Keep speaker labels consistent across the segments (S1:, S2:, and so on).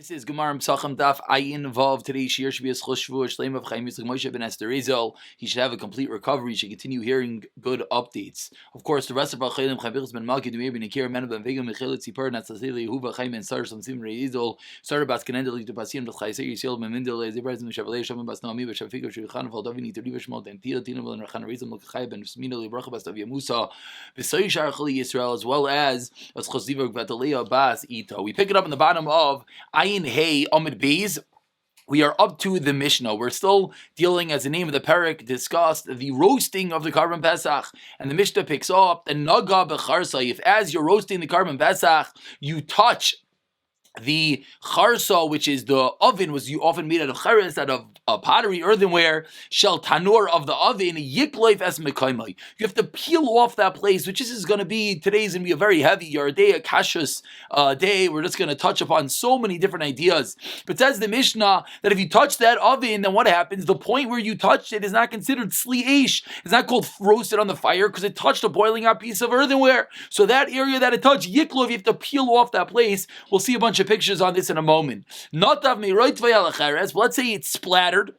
S1: This is Gemara Pesachim Daf Ayin Vav. Today's shir should be a schus shvu shleim of Chaim Yitzchak Moshe ben Esther Ezel. He should have a complete recovery. He should continue hearing good updates. Of course, the rest of our Chaim Chavichs ben Malki Dumeir ben Akir Men ben Vegam Michael Tzipar Natzasili Yehuva Chaim and Sar Samsim Rei Ezel Sar Bas Kenendel to Pasim Bas Chaysir Yisrael Ben Mendel Zebraz Mishavalei Shamim Bas Naomi Bashafiko Shulchan Valdavini to Riva Shmol and Tia Tina Ben Rachan Rizam Lukhay ben Smina Libracha Bas Tav Yamusa B'Soy Shar Chali Yisrael as well as Chosivok Vatalea Bas Ito. We pick it up in the bottom of Ayin Hey Amid Beis. We are up to the Mishnah. We're still dealing, as the name of the parak discussed, the roasting of the Karban Pesach. And the Mishnah picks up the Naga B'Charsa. If as you're roasting the Karban Pesach, you touch the charsa, which is the oven, was you often made out of cheres, out of pottery, earthenware, shel tanur of the oven, yikloif es mekaimai. You have to peel off that place, which is going to be, today's going to be a very heavy, or a day, a kashus day. We're just going to touch upon so many different ideas. But says the Mishnah that if you touch that oven, then what happens? The point where you touched it is not considered sli eish. It's not called roasted on the fire because it touched a boiling hot piece of earthenware. So that area that it touched, yikloif, you have to peel off that place. We'll see a bunch of pictures on this in a moment. Let's say it's splattered.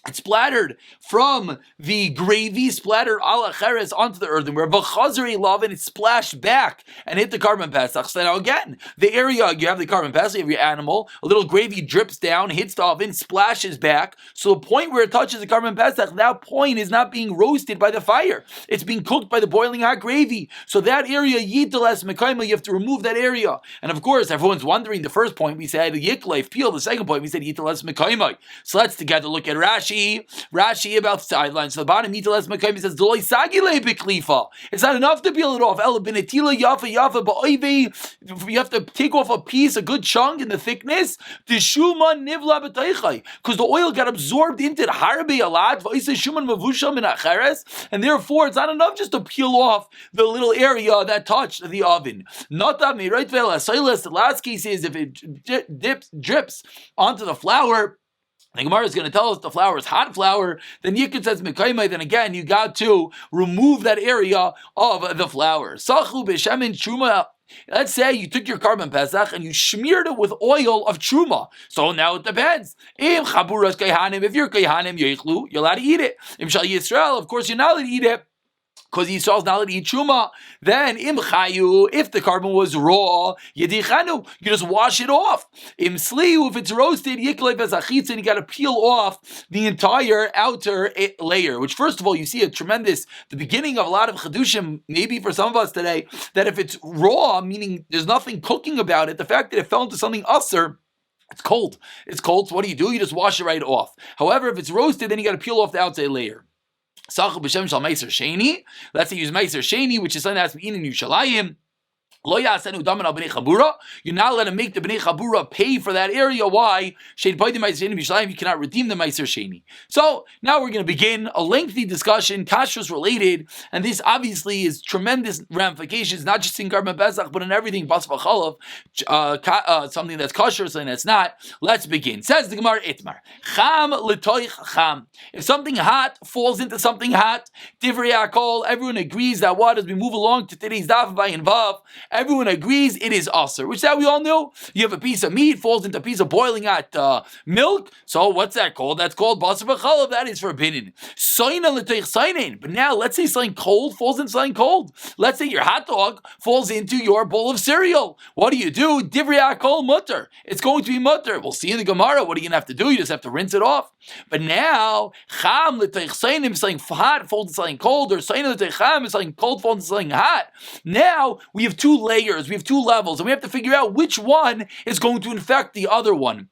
S1: It's splattered from the gravy, splattered ala cheres onto the earthenware. V'chazari love, and it splashed back and hit the Karban Pesach. So now again, the area you have the Karban Pesach, you have your animal, a little gravy drips down, hits the oven, splashes back. So the point where it touches the Karban Pesach, that point is not being roasted by the fire. It's being cooked by the boiling hot gravy. So that area, yiteles mekaima, you have to remove that area. And of course, everyone's wondering, the first point we said yikleif, peel. The second point we said yiteles mekaima. So let's together look at Rashi about the sidelines. So the bottom Yiteles Mekayim says Doloi Sagile Biklifa. It's not enough to peel it off. Ela Benetila Yafa Ba'oive. You have to take off a piece, a good chunk in the thickness. Tishuma Nivla B'taichai. Because the oil got absorbed into the Harbe Alad. V'oise Shuman Mavusham Min Acheres. And therefore it's not enough just to peel off the little area that touched the oven. Nota Meirot Vela Silas. The last case is if it drips onto the flour. The Gemara is going to tell us the flour is hot flour. Then Yikut says Mekaimai. Then again, you got to remove that area of the flour. Sachu b'shemin truma. Let's say you took your Karban Pesach and you smeared it with oil of truma. So now it depends. If you're kaihanim yechlu, you're allowed to eat it. Im shal Yisrael, of course, you're not allowed to eat it. Because Yisrael's not allowed to eat truma. Then im chayu, if the carbon was raw, yedichanu, you just wash it off. Im sliu, if it's roasted, yiklei bezachitz, and you got to peel off the entire outer layer. Which, first of all, you see the beginning of a lot of chedushim, maybe for some of us today, that if it's raw, meaning there's nothing cooking about it, the fact that it fell into something usser. It's cold. It's cold. So what do? You just wash it right off. However, if it's roasted, then you got to peel off the outside layer. Let's say use Meiser Sheni, which is something that has to be eaten in Yerushalayim. You're not allowed to make the Bnei Chabura pay for that area. Why? You cannot redeem the Meiser Sheni. So now we're going to begin a lengthy discussion, kashrus related, and this obviously is tremendous ramifications, not just in Karban Pesach, but in everything, Bas V'chalav, something that's kosher, something that's not. Let's begin. Says the Gemara Itmar, Cham l'toich cham. If something hot falls into something hot, Divrei Akol, everyone agrees that what, as we move along to today's Daf Ayin Vav, everyone agrees it is aser, which that we all know. You have a piece of meat, falls into a piece of boiling hot milk. So what's that called? That's called basar v'chalav. That is forbidden. But now let's say something cold falls into something cold. Let's say your hot dog falls into your bowl of cereal. What do? Divrei akol mutter. It's going to be mutter. We'll see in the Gemara. What are you going to have to do? You just have to rinse it off. But now cham l'teich sainim, something hot falls into something cold, or sainim l'teich cham is something cold falls into something hot. Now we have two layers, we have two levels, and we have to figure out which one is going to infect the other one.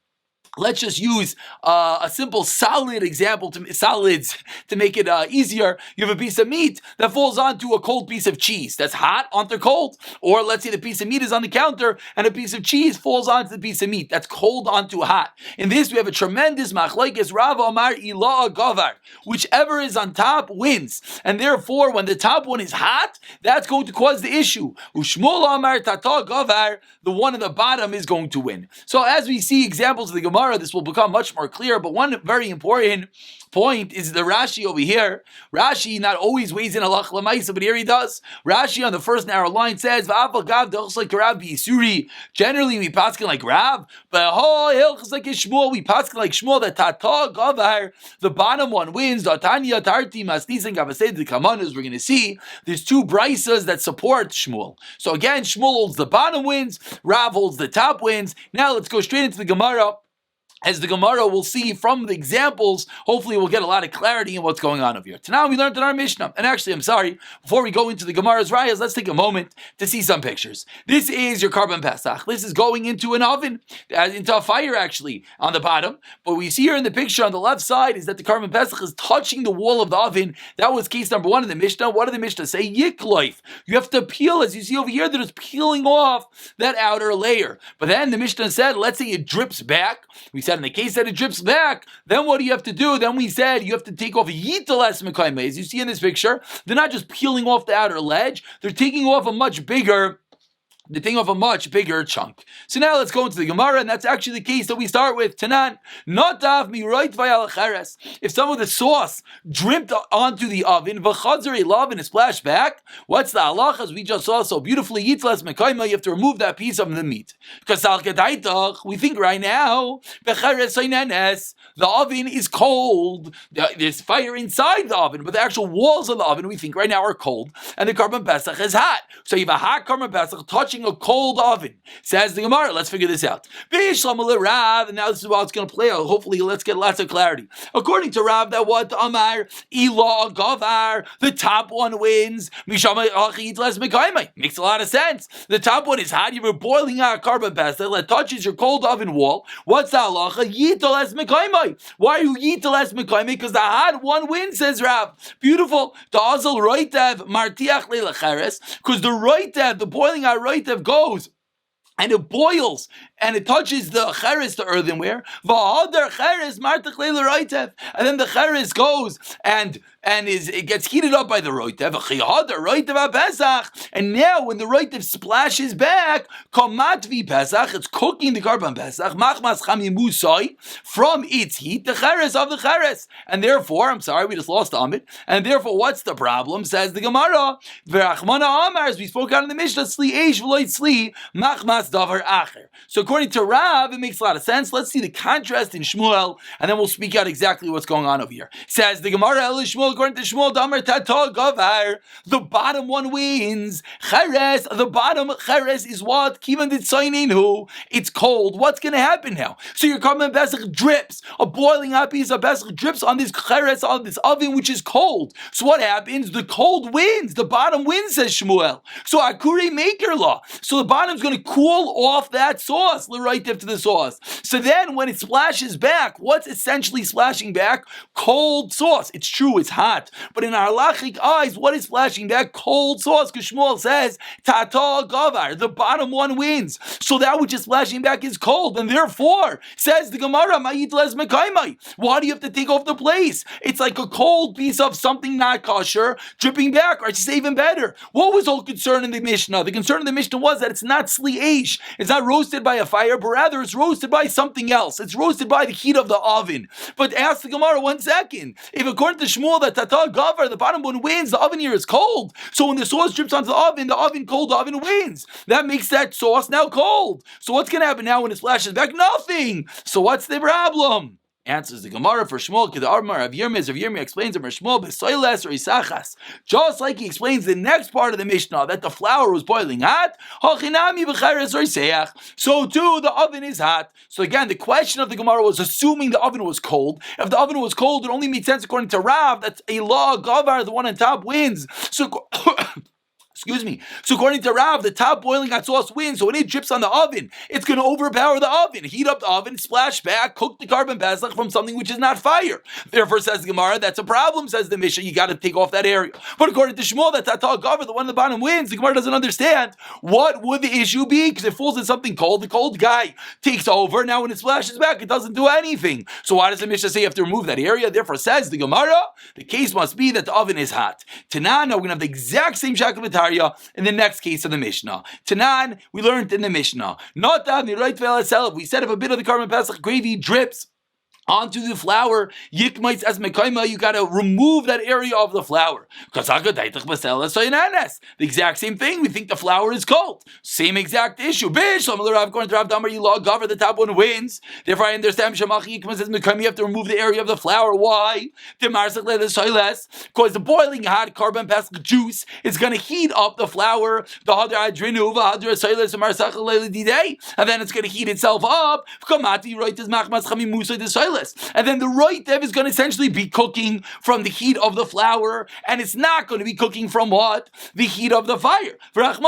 S1: Let's just use a simple solids to make it easier. You have a piece of meat that falls onto a cold piece of cheese. That's hot onto cold. Or let's say the piece of meat is on the counter and a piece of cheese falls onto the piece of meat. That's cold onto hot. In this, we have a tremendous machlekes Rav Amar Ilah Gavar. Whichever is on top wins. And therefore, when the top one is hot, that's going to cause the issue. Ushmul Amar Tata Gavar, the one at the bottom is going to win. So as we see examples of the Gemara, Gemara, this will become much more clear. But one very important point is the Rashi over here. Rashi not always weighs in halacha l'maisa, but here he does. Rashi on the first narrow line says, generally we paskin like Rav, but like Shmuel, we paskin like Shmuel that tata gavar, the bottom one wins. The Tanya Tarti Masnisan Gavased the Kamanas, we're going to see there's two brisas that support Shmuel. So again, Shmuel holds the bottom wins, Rav holds the top wins. Now let's go straight into the Gemara. As the Gemara will see from the examples, hopefully we'll get a lot of clarity in what's going on over here. Now we learned in our Mishnah. And actually, I'm sorry, before we go into the Gemara's Rayas, let's take a moment to see some pictures. This is your Karban Pesach. This is going into an oven, into a fire actually, on the bottom. But what we see here in the picture on the left side is that the Karban Pesach is touching the wall of the oven. That was case number 1 in the Mishnah. What did the Mishnah say? Yikleif. You have to peel, as you see over here, that it's peeling off that outer layer. But then the Mishnah said, let's say it drips back. We said in the case that it drips back, then what do you have to do? Then we said you have to take off a yiteles mekayme. As you see in this picture, they're not just peeling off the outer ledge, they're taking off a much bigger chunk. So now let's go into the Gemara, and that's actually the case that we start with. Tanan, notav miroit vayal cheres. If some of the sauce dripped onto the oven, v'chazar elav, and it splashed back, what's the halacha? As we just saw so beautifully, yitlas mekayma, you have to remove that piece of the meat. Because al kedaitach, we think right now, becheres soinenes, the oven is cold. There's fire inside the oven, but the actual walls of the oven, we think right now, are cold, and the Karban Pesach is hot. So you have a hot Karban Pesach touching a cold oven. Says the Gemara, let's figure this out. Rav, and now this is how it's going to play out. Hopefully, let's get lots of clarity. According to Rav, that what Amar, Ila, Gavar, the top one wins. Makes a lot of sense. The top one is hot. You were boiling out Karban Pesach that touches your cold oven wall. What's the halacha? Yiteles mekaymai. Why are you yiteles mekaymai? Because the hot one wins, says Rav. Beautiful. The azal roitev martiach le'lecheres. Because the roitev, the boiling out roitev, goes and it boils and it touches the cheres, the earthenware. And then the cheres goes and it gets heated up by the roitev. And now when the roitev splashes back, it's cooking the Karban Pesach from its heat, the cheres of the cheres. And therefore, I'm sorry, we just lost Amit. And therefore, what's the problem? Says the Gemara, as we spoke out in the Mishnah, sli eish v'loy sli machmas davar acher. So according to Rav, it makes a lot of sense. Let's see the contrast in Shmuel, and then we'll speak out exactly what's going on over here. Says the Gemara, Shmuel, according to Shmuel, Damar Tato Gavar, the bottom one wins. Cheres, the bottom cheres is what? Kivan ditzayninu. It's cold. What's going to happen now? So your Karban Pesach drips. A boiling hot piece of Pesach drips on this cheres, on this oven, which is cold. So what happens? The cold wins. The bottom wins, says Shmuel. So Akuri maker law. So the bottom's going to cool off that sauce, l'raitiv to the sauce. So then when it splashes back, what's essentially splashing back? Cold sauce. It's true, it's hot. But in our halachic eyes, what is splashing back? Cold sauce. Because Shmuel says, Tata Gavar, the bottom one wins. So that which is splashing back is cold. And therefore, says the Gemara, Ma'it les mekaymai. Why do you have to take off the place? It's like a cold piece of something not kosher dripping back. Or it's even better. What was all concern in the Mishnah? The concern in the Mishnah was that it's not sli eish. It's not roasted by a fire, but rather it's roasted by something else. It's roasted by the heat of the oven. But ask the Gemara 1 second. If according to Shmuel that Tata Gavar, the bottom one wins, the oven here is cold. So when the sauce drips onto the oven cold, the oven wins. That makes that sauce now cold. So what's going to happen now when it splashes back? Nothing. So what's the problem? Answers the Gemara for Shmuel. The Armar of Yirmi explains that Shmuel besoiles or isachas. Just like he explains the next part of the Mishnah that the flour was boiling hot. So too the oven is hot. So again, the question of the Gemara was assuming the oven was cold. If the oven was cold, it only made sense according to Rav that a law Gavar, the one on top, wins. So. Excuse me. So according to Rav, the top boiling hot sauce wins. So when it drips on the oven, it's going to overpower the oven, heat up the oven, splash back, cook the Karban Pesach from something which is not fire. Therefore, says the Gemara, that's a problem, says the Mishnah. You got to take off that area. But according to Shmuel, that Tata Gavar, the one on the bottom, wins. The Gemara doesn't understand. What would the issue be? Because it falls in something cold. The cold guy takes over. Now when it splashes back, it doesn't do anything. So why does the Mishnah say you have to remove that area? Therefore, says the Gemara, the case must be that the oven is hot. Tanan, now we're going to have the exact same shakat Zakaria in the next case of the Mishnah. Tanan, we learned in the Mishnah. We said if a bit of the Karban Pesach gravy drips onto the flour, yikmites as mekaima, you gotta remove that area of the flour. The exact same thing, we think the flour is cold. Same exact issue. According to Rav Damar, you law govern the top one wins. Therefore, I understand Shamachi yikmites as mekaima, you have to remove the area of the flour. Why? Because the boiling hot Karban Pesach juice is gonna heat up the flour, and then it's gonna heat itself up. And then the roitev is going to essentially be cooking from the heat of the flour, and it's not going to be cooking from what? The heat of the fire. Again,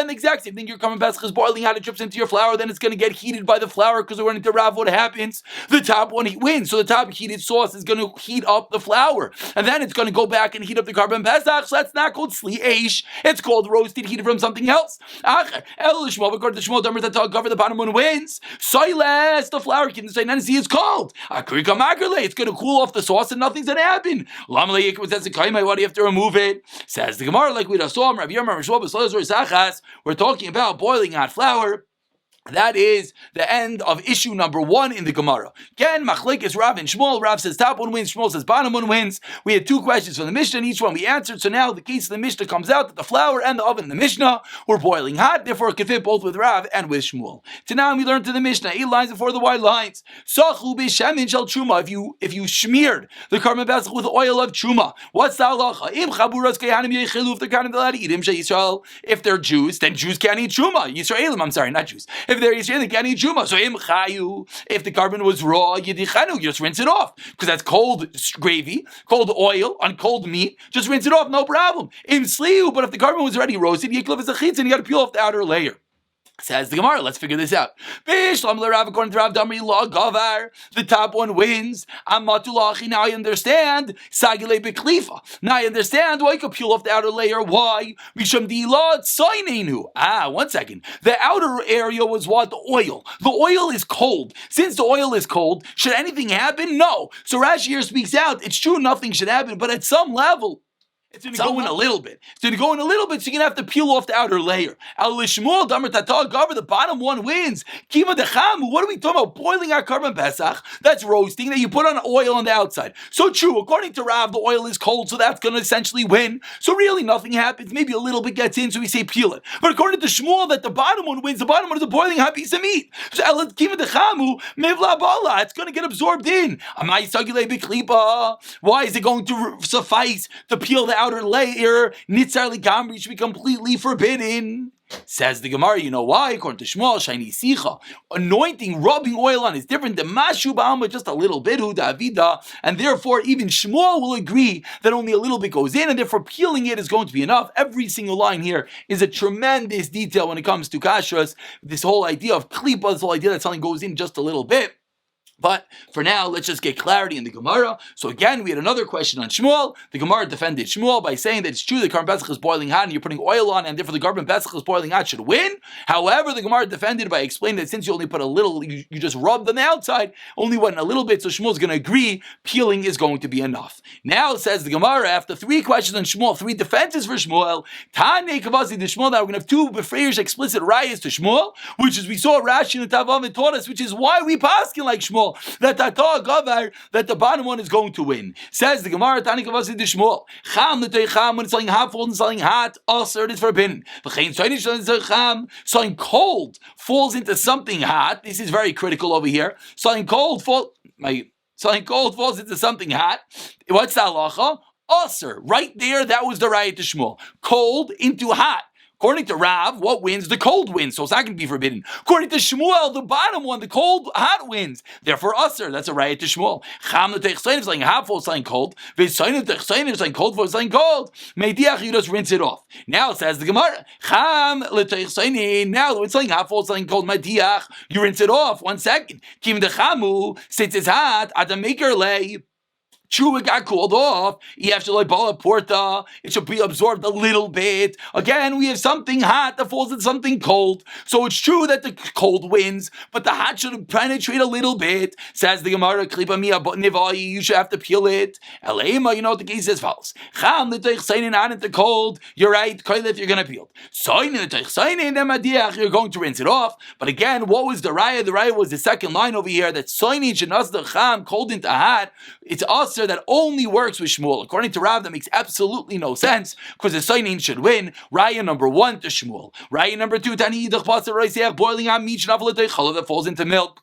S1: the exact same thing. Your Karban Pesach is boiling out, it drips into your flour, then it's going to get heated by the flour, because according to Rav, what happens? The top one wins. So the top heated sauce is going to heat up the flour, and then it's going to go back and heat up the Karban Pesach. So that's not called sli eish. It's called roasted, heated from something else. According to Shmuel, cover the bottom one wins. Soiles, the flour can say Nancy is cold. It's going to cool off the sauce and nothing's going to happen. Why do you have to remove it? Says the Gemara, like we just saw, we're talking about boiling hot flour. That is the end of issue number 1 in the Gemara. Again, Machlekes Rav and Shmuel. Rav says top one wins, Shmuel says bottom one wins. We had 2 questions from the Mishnah, and each one we answered. So now the case of the Mishnah comes out that the flour and the oven in the Mishnah were boiling hot, therefore it could fit both with Rav and with Shmuel. To now we learned to the Mishnah 8 lines before the white lines. Sachu b'shemin shel truma. If you smeared the Karban Pesach with oil of truma, what's the halacha? Im chaburas kehanim yechilu, if they're kind of allowed to eat him Yisrael. If they're Jews, then Jews can't eat truma. Yisraelim, I'm sorry, not Jews. If they're Yisrael, they can't eat truma. So im chayu, if the carbon was raw, yidichanu, you just rinse it off, because that's cold gravy, cold oil on cold meat. Just rinse it off, no problem. Im sliu, but if the carbon was already roasted, yiklav is a chitz, and you got to peel off the outer layer. Says the Gemara, let's figure this out. According to Rav Damri, law gavar, the top one wins. Amatulachi, now I understand. Sagile beklifa. Now I understand why you could peel off the outer layer. Why? Misham dila tsainenu. 1 second. The outer area was what? The oil. The oil is cold. Since the oil is cold, should anything happen? No. So Rashi here speaks out. It's true, nothing should happen, but at some level, it's going to go in a little bit. It's going to go in a little bit, so you're going to have to peel off the outer layer. The bottom one wins. Kima dechamu. What are we talking about? Boiling our Karban Pesach. That's roasting, that you put on oil on the outside. So true. According to Rav, the oil is cold, so that's going to essentially win. So really nothing happens. Maybe a little bit gets in, so we say peel it. But according to Shmuel, that the bottom one wins. The bottom one is a boiling hot piece of meat. So kima dechamu mevla bala. It's going to get absorbed in. Why is it going to suffice to peel the outer layer? Nitzar ligamri should be completely forbidden. Says the Gemara, you know why? According to Shmuel, shiny sicha, anointing, rubbing oil on is different than mashu ba'alma, just a little bit, avida, and therefore even Shmuel will agree that only a little bit goes in, and therefore peeling it is going to be enough. Every single line here is a tremendous detail when it comes to kashrus. This whole idea of klipa, this whole idea that something goes in just a little bit. But for now, let's just get clarity in the Gemara. So again, we had another question on Shmuel. The Gemara defended Shmuel by saying that it's true that Karban Pesach is boiling hot and you're putting oil on, and therefore the Karban Pesach is boiling hot should win. However, the Gemara defended by explaining that since you only put a little, you just rubbed on the outside, only went a little bit, so Shmuel's going to agree peeling is going to be enough. Now, says the Gemara, after 3 questions on Shmuel, 3 defenses for Shmuel, Tane Kavasi to Shmuel, now we're going to have 2 befreish explicit rayas to Shmuel, which is we saw Rashi and Tavav taught us, which is why we paskin like Shmuel, that the bottom one is going to win. Says the Gemara, Tani Kavasi de Shmuel, Cham l'tei cham, when it's selling hot, falls and selling hot, also it is forbidden. Selling cold falls into something hot. This is very critical over here. Selling cold falls into something hot. What's the halacha? Aser. Right there, that was the raya to Shmuel. Cold into hot. According to Rav, what wins? The cold wins, so it's not going to be forbidden. According to Shmuel, the bottom one, the cold, hot wins. Therefore, Aser, that's a riot to Shmuel. Cham l'teichsein is like hot for selling cold. V'sein l'teichsein is like cold for selling cold. Meidiach, you just rinse it off. Now it says the Gemara, Cham l'teichsein, now when it's selling hot for selling cold, Meidiach, you rinse it off. 1 second. Kim dechamu, since it's hot, at the maker lay. True, it got cooled off. It should be absorbed a little bit. Again, we have something hot that falls in something cold. So it's true that the cold wins, but the hot should penetrate a little bit. Says the Gemara, you should have to peel it. Elema, you know what the case is false. Cham not into cold. You're right. Koilef, you're going to peel. You're going to rinse it off. But again, what was the raya? The raya was the second line over here that soinin shenas the cham, cold into hot. It's us that only works with Shmuel. According to Rav, that makes absolutely no sense because the Sainin should win. Raya number 1 to Shmuel. Raya number 2, Tani Yidach Pasar Reiseach, boiling on meat that falls into milk.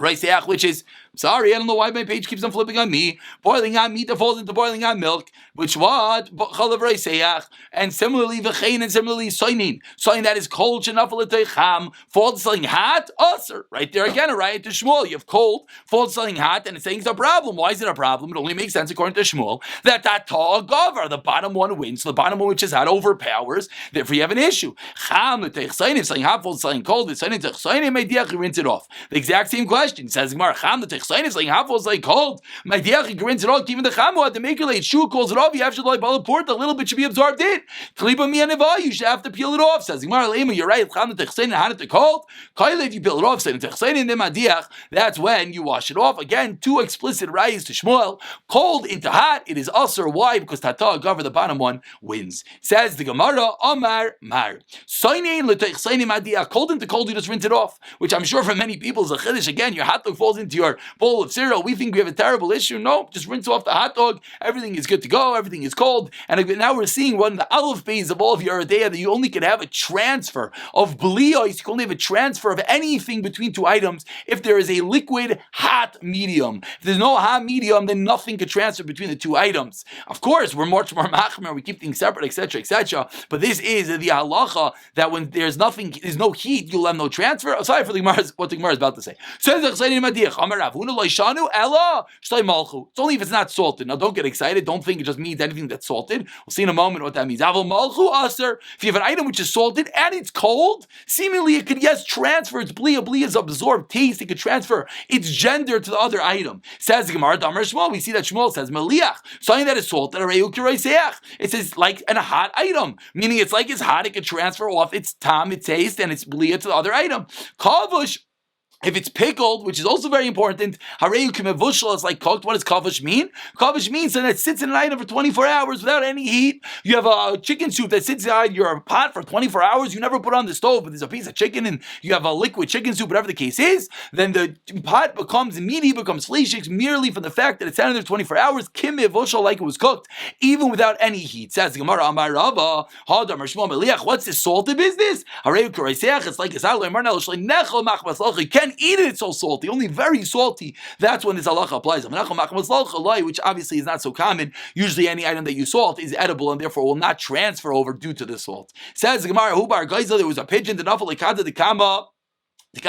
S1: Reiseach, which is, sorry, I don't know why my page keeps on flipping on me. Boiling on meat that falls into boiling on milk, which what? Chalav Reiseach. And similarly, V'chein, and similarly, Soinin. Soin that is cold, Shenafal Cham, falls something hot, Usr. Right there again, a riot to Shmuel. You have cold, falls something hot, and it's saying it's a problem. Why is it a problem? It only makes sense according to Shmuel that Ta'ah Gavar, the bottom one wins. So the bottom one which is hot overpowers. Therefore, you have an issue. Cham, if something hot falls something cold, it's you rinse it off. The exact same question. It says Gemara, Cham, the Techsain is like hot falls like cold. My diach, you rinse it off. Even the Chamu, the maker late shoe calls it off. You have to like port. A little bit should be absorbed in. You should have to peel it off. Says Gemara, Lema, you're right. Cham, the Techsain, hot at the cold. Kaila, if you peel it off, say the Techsain in the Madiach, that's when you wash it off. Again, 2 explicit rayas to Shmuel. Cold into hot, it is usher. Why? Because Ta'ah Gavar, the bottom one, wins. Says the Gemara, Amar Mar. Soinin l'techsain Madiach. Cold into cold, you just rinse it off. Which I'm sure for many people is a chiddush. Again, your hot dog falls into your bowl of cereal. We think we have a terrible issue. No, just rinse off the hot dog. Everything is good to go. Everything is cold. And now we're seeing one of the aleph phase of all of your day that you only can have a transfer of bliyos. You can only have a transfer of anything between 2 items if there is a liquid hot medium. If there's no hot medium, then nothing could transfer between the 2 items. Of course, we're much more machmer. We keep things separate, etc., etc. But this is the halacha that when there's nothing, there's no heat, you'll have no transfer. Sorry for what the Gemara is about to say. It's only if it's not salted. Now, don't get excited. Don't think it just means anything that's salted. We'll see in a moment what that means. If you have an item which is salted and it's cold, seemingly it could, yes, transfer its bliya. Bliya is absorbed taste. It could transfer its gender to the other item. Says the Gemara, Damar Shmuel. We see that Shmuel says, Meliach, something that is salted, it says like a hot item, meaning it's like it's hot, it could transfer off its tam, its taste, and its bliya to the other item. Kavush, if it's pickled, which is also very important, hareyu kimevushal is like cooked. What does kavush mean? Kavush means that it sits in an item for 24 hours without any heat. You have a chicken soup that sits inside your pot for 24 hours. You never put it on the stove, but there's a piece of chicken and you have a liquid chicken soup, whatever the case is. Then the pot becomes fleshik merely from the fact that it's sat in there 24 hours. Kimevushal, like it was cooked, even without any heat. Says the Gemara, Amar Rava, Hadam Shmuel Meliach. What's this salted business? Hareyu kireiseach. It's like a salad. Can eat it, it's so salty, only very salty. That's when this halacha applies. Which obviously is not so common. Usually any item that you salt is edible and therefore will not transfer over due to the salt. Says the Gemara, Hubar Geiza, there was a pigeon, the Nafal Ikada the Kama. It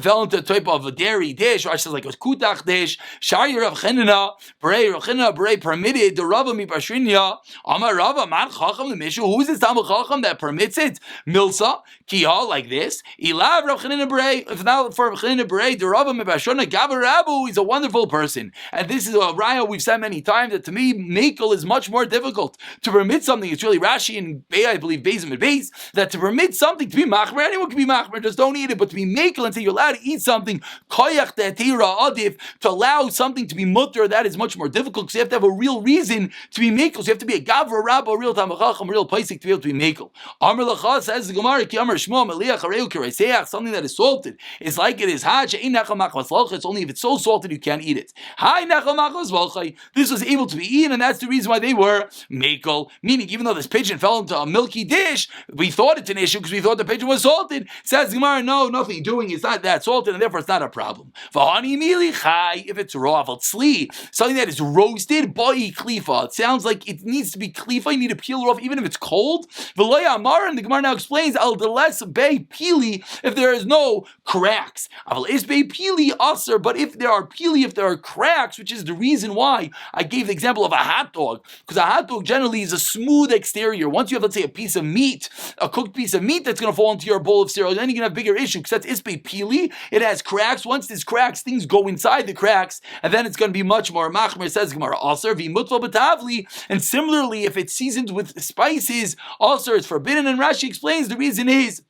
S1: fell into the type of a dairy dish, or I said like a kutach dish. Shari Rav Chinina, Brei permitted the Rava mi Bashrinya. Amar Rava man Chacham the Mishu. Who is this Talmud Chacham that permits it? Milsa Kiyah like this. Ilav Rav Chinina Brei. If not for Rav Chinina Brei, the Rava mi Bashrinya Gavarabu. He's a wonderful person, and this is a raya we've said many times that to me Mekel is much more difficult to permit something. It's really Rashi and Bey, I believe Bezim and Beis, that to permit something to be machmer, anyone can be machmer. Just don't eat it, but to be makel and say you're allowed to eat something, koyach de'atira adif, to allow something to be mutter, that is much more difficult because you have to have a real reason to be makel. So you have to be a gavra rabba, a real tamachacham, a real paisik to be able to be makel. Amar lacha, says the Gemara, ki amar shmuel meliach hareu kireiseach, something that is salted is like it is hot. She'ein nachal machmas locha. It's only if it's so salted you can't eat it. Hi nachal machmas locha. This was able to be eaten, and that's the reason why they were makel. Meaning, even though this pigeon fell into a milky dish, we thought it's an issue because we thought the pigeon was salted. Says the Gemara, no, nothing doing is not that salted, and therefore it's not a problem. If it's raw, something that is roasted, it sounds like it needs to be klifa. You need to peel it off, even if it's cold. And the Gemara now explains if there is no cracks. But if there are pili, if there are cracks, which is the reason why I gave the example of a hot dog, because a hot dog generally is a smooth exterior. Once you have, let's say, a piece of meat, a cooked piece of meat that's going to fall into your bowl of cereal, then you can have bigger issue because that's ispe pili. It has cracks. Once there's cracks, things go inside the cracks, and then it's going to be much more machmer. Says Gemara also v'mutva b'tavli, and similarly, if it's seasoned with spices, also it's forbidden. And Rashi explains the reason is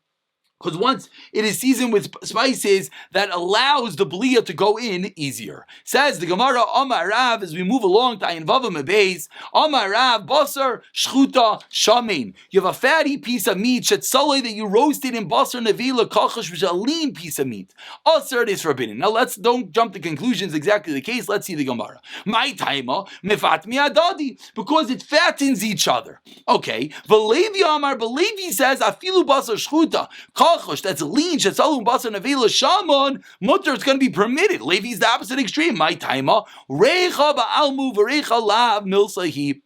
S1: because once it is seasoned with spices, that allows the blia to go in easier. Says the Gemara, Amar Rav, as we move along, Tayin Vavim Abeis, Amar Rav, Basar, Shchuta, Shamin. You have a fatty piece of meat, Shetzaloi, that you roasted in Basar Nevila, Kachash, which is a lean piece of meat. Asar, it is forbidden. Now don't jump to conclusions, exactly the case. Let's see the Gemara. My taima, Mefat Miadadi, because it fattens each other. Okay. Valevi Amar, but Levi says, Afilu Basar Shchuta, that's lean, Shetzalu Basar Nevila Shamon, mutter, it's going to be permitted. Levi's the opposite extreme. My taima, Reicha Ba'almu V'Reicha Lav Milsahi.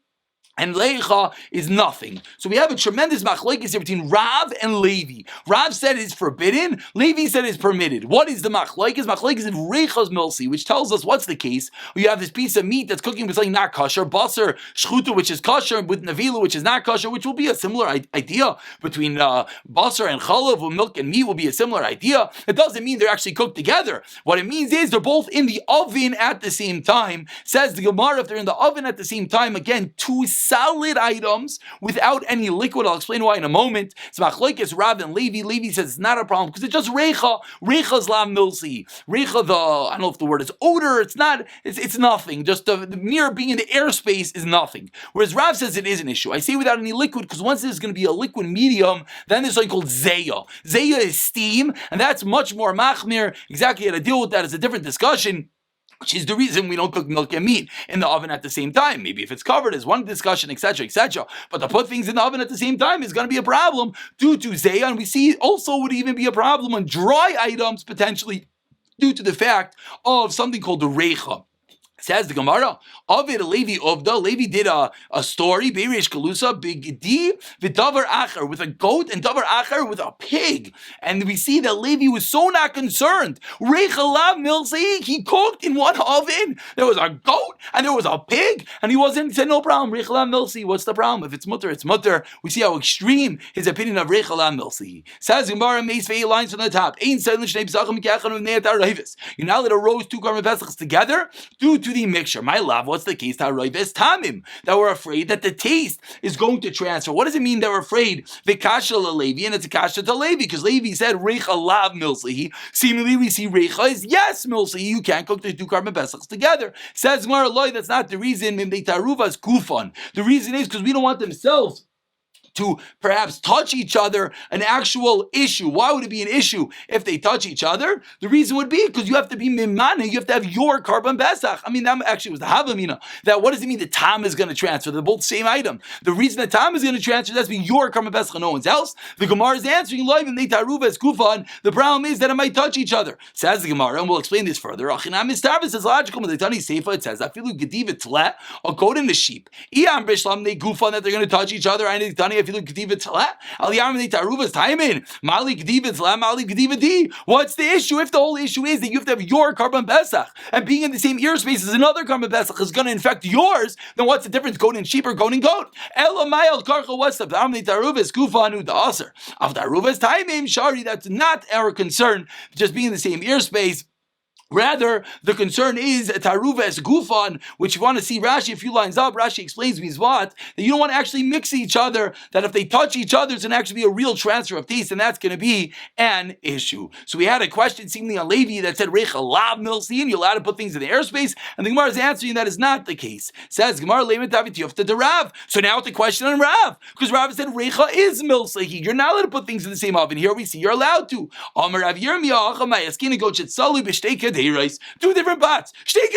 S1: And Leicha is nothing. So we have a tremendous machlokes here between Rav and Levi. Rav said it's forbidden. Levi said it's permitted. What is the machlokes? Machlokes is Reicha's milsi, which tells us what's the case. You have this piece of meat that's cooking with something not kosher, basar shchuta, which is kosher, with nevila, which is not kosher, which will be a similar idea between basar and chalav, or milk and meat will be a similar idea. It doesn't mean they're actually cooked together. What it means is they're both in the oven at the same time. Says the Gemara, if they're in the oven at the same time, again, two solid items without any liquid. I'll explain why in a moment. It's machlokes Rav and Levi. Levi says it's not a problem because it's just reicha. Reicha's lav milsi. Reicha, I don't know if the word is odor. It's not. It's nothing. Just the mere being in the airspace is nothing. Whereas Rav says it is an issue. I say without any liquid because once there's going to be a liquid medium, then there's something called zeya. Zeya is steam, and that's much more machmir. Exactly how to deal with that is a different discussion, which is the reason we don't cook milk and meat in the oven at the same time. Maybe if it's covered is one discussion, etc., etc. But to put things in the oven at the same time is going to be a problem due to zeya, and we see also would even be a problem on dry items potentially due to the fact of something called the reicha. Says the Gemara, Ovid Levi Ovda, Levi did a story, Beirish Kalusa, Big D, Vidavar Acher, with a goat, and Davar Acher with a pig. And we see that Levi was so not concerned. Reichalav Milsi, he cooked in one oven. There was a goat, and there was a pig, and he said, no problem, Reichalav Milsi, what's the problem? If it's mutter, it's mutter. We see how extreme his opinion of Reichalav Milsi. Says Gemara, Mace 8 lines from the top. You're not allowed to roast two garment vessels together due to the mixture. My love, what's the case? Taroives tamim, that we're afraid that the taste is going to transfer. What does it mean that we're afraid? Vikasha Levi, and it's a kasha to Levi, because Levi said reicha lav milsahi. Seemingly we see reicha is yes milsahi. You can't cook the two carbon vessels together. Says Gemara, that's not the reason. Mim de taruvas kufan. The reason is because we don't want themselves to perhaps touch each other, an actual issue. Why would it be an issue if they touch each other? The reason would be because you have to be mimana, you have to have your carbon pesach. I mean, that actually was the havamina. That what does it mean the tam is going to transfer? They're both the same item. The reason the tam is going to transfer, that's being your carbon pesach and no one's else. The Gemara is answering, the problem is that it might touch each other. Says the Gemara, and we'll explain this further. Achinam is logical. It says, a goat and a sheep. That they're going to touch each other. What's the issue? If the whole issue is that you have to have your carbon pesach, and being in the same ear space as another carbon pesach is going to infect yours, then what's the difference? Goat and sheep or goat and goat? What's the that's not our concern, just being in the same ear space. Rather, the concern is taruves gufan, which you want to see Rashi a few lines up. Rashi explains means what? That you don't want to actually mix each other, that if they touch each other, it's going to actually be a real transfer of taste, and that's going to be an issue. So we had a question seemingly on Levi that said, Reicha lav milsi, and you're allowed to put things in the airspace, and the Gemara is answering that is not the case. Says Gemara, Leimet David Yofta de Rav. So now it's a question on Rav, because Rav said, Reicha is milsi. You're not allowed to put things in the same oven. Here we see you're allowed to. Amar Rav Yirmiyah, Achamayaskin, Gochet Salu, B'shtei two different pots. Two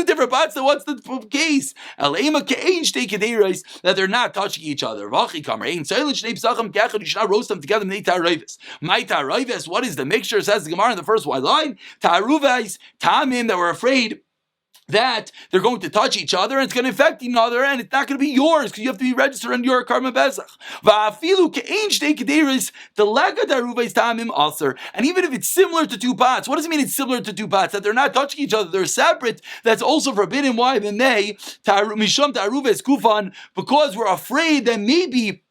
S1: different pots. So what's the case? That they're not touching each other. You should not roast them together. What is the mixture? Says the Gemara in the first white line. Ta'aruvais, tamim, that we're afraid that they're going to touch each other and it's going to infect each other and it's not going to be yours because you have to be registered on your carbon pesach. And even if it's similar to two pots, what does it mean it's similar to two pots? That they're not touching each other, they're separate. That's also forbidden. Why? Because we're afraid that maybe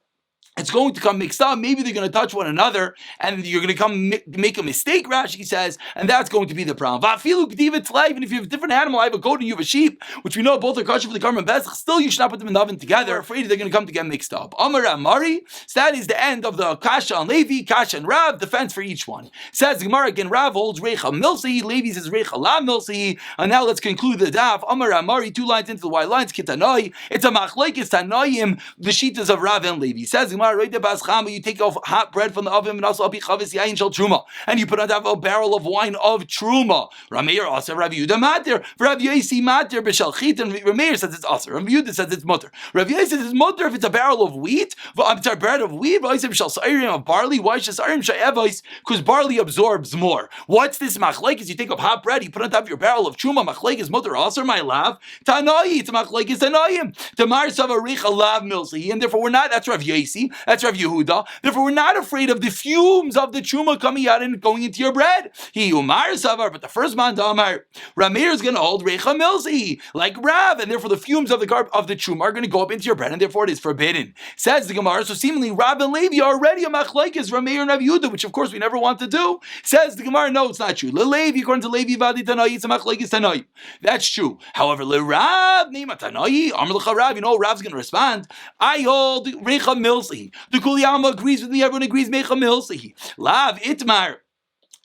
S1: it's going to come mixed up. Maybe they're going to touch one another, and you're going to come make a mistake, Rashi says, and that's going to be the problem. Even if you have a different animal, I have a goat and you have a sheep, which we know both are kosher for the Karban Pesach, still you should not put them in the oven together. We're afraid they're going to come to get mixed up. Amar Amari, so that is the end of the Kasha and Levi, Kasha and Rav, defense for each one. Says Gemara again, Rav holds Recha Milsi, Levi says Recha La Milsi, and now let's conclude the daf. Amar Amari, 2 lines into the white lines, Kitanoi, it's a machlekes Tanoim, the shitas of Rav and Levi. Says Gemara, you take off hot bread from the oven and also apichavis yain shel truma, and you put on top of a barrel of wine of truma. Rameir also Rav Yehuda matir, Rav Yosi matir b'shalchit, and Rameir says it's aser. Rav Yehuda says it's mutter. Rav Yosi says it's mutter if it's a barrel of wheat. I'm sorry, bread of wheat. Of barley. Why shasayrim shayevois? Because barley absorbs more. What's this machlekes? You take up hot bread, you put on top of your barrel of truma. Machlekes mutter aser, my lav. Tanoi, it's machlekes tanoim. Tamar sava richa lav milsi, and therefore we're not. That's Rav Yosi. That's Rav Yehuda. Therefore, we're not afraid of the fumes of the truma coming out and going into your bread. He umar savar, but the first man damar, Rameir is going to hold recha milzi like Rav, and therefore the fumes of the truma are going to go up into your bread, and therefore it is forbidden. Says the Gemara. So seemingly Rav and Levi are already a machlekes Rameir and Rav Yehuda, which of course we never want to do. Says the Gemara. No, it's not true. Levi, according to Levi, vadi tanai, it's a machlekes tanai. That's true. However, le Rav nima tanai, amar lecha Rav. You know, Rav's going to respond. I hold recha milzi. The Kuli Alma agrees with me. Everyone agrees. Mecha milsi. Lav itmar.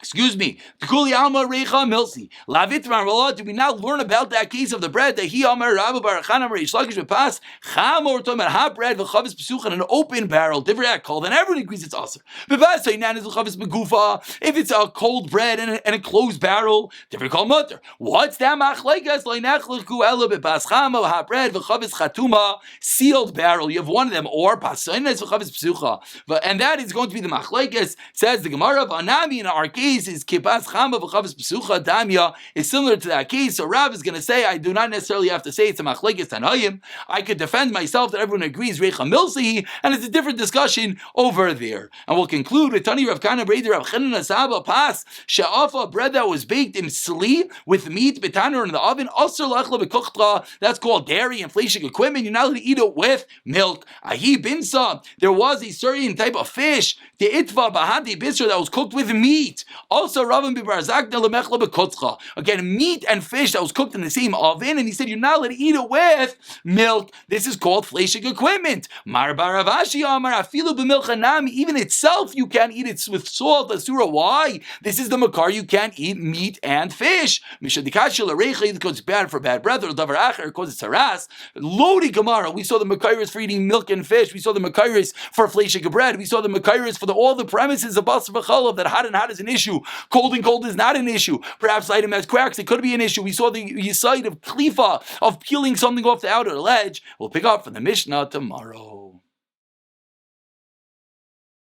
S1: Excuse me. Kuli Alma Recha Milsi. Lav itmar. Do we now learn about that case of the bread that he Amar Rabba Barachan Amar Yishlakish Bepas Chamor Tomer hot bread v'chavis pesuch in an open barrel different called. Then everyone agrees it's aser. Bepas Sainan is v'chavis megufa. If it's a cold bread and a closed barrel, different called mutter. What's that machlekes? Loinachlechu ela bepas chamo hot bread v'chavis chatuma sealed barrel. You have one of them or pasayin is v'chavis pesucha, and that is going to be the machlekes. Says the Gemara. Anami in our case is kipas chama v'chavis pesucha damya is similar to that case. So Rav is going to say I do not necessarily have to say it's a machlekes tanayim. I could defend myself that everyone agrees recha milsi, and it's a different discussion over there. And we'll conclude with Tani Rav Kana Breder Rav Chanina Saba Pas she'afa bread that was baked in sli with meat betaner in the oven aser lachla bekuchtra. That's called dairy and fleshing equipment. You're not allowed to eat it with milk. Ahi binsa. There was a certain type of fish the itva bahadi bisra that was cooked with meat. Also, Ravan Bibarzak Delamechla Bekotzcha. Again, meat and fish that was cooked in the same oven, and he said you're not allowed to eat it with milk. This is called fleshing equipment. Mar Baravashi Amar Afilu B'milchanami. Even itself, you can't eat it with salt. Asura. Why? This is the makar. You can't eat meat and fish. Mishadikashil Arecha because it's bad for bad breath, or Davar Acher because it's haras. Lodi Gemara. We saw the makairis for eating milk and fish. We saw the makairis for fleshing bread. We saw the makairis for all the premises of Basar V'chalav that hot and hot is an issue. Cold and cold is not an issue. Perhaps the item has cracks. It could be an issue. We saw the side of klifa, of peeling something off the outer ledge. We'll pick up from the Mishnah tomorrow.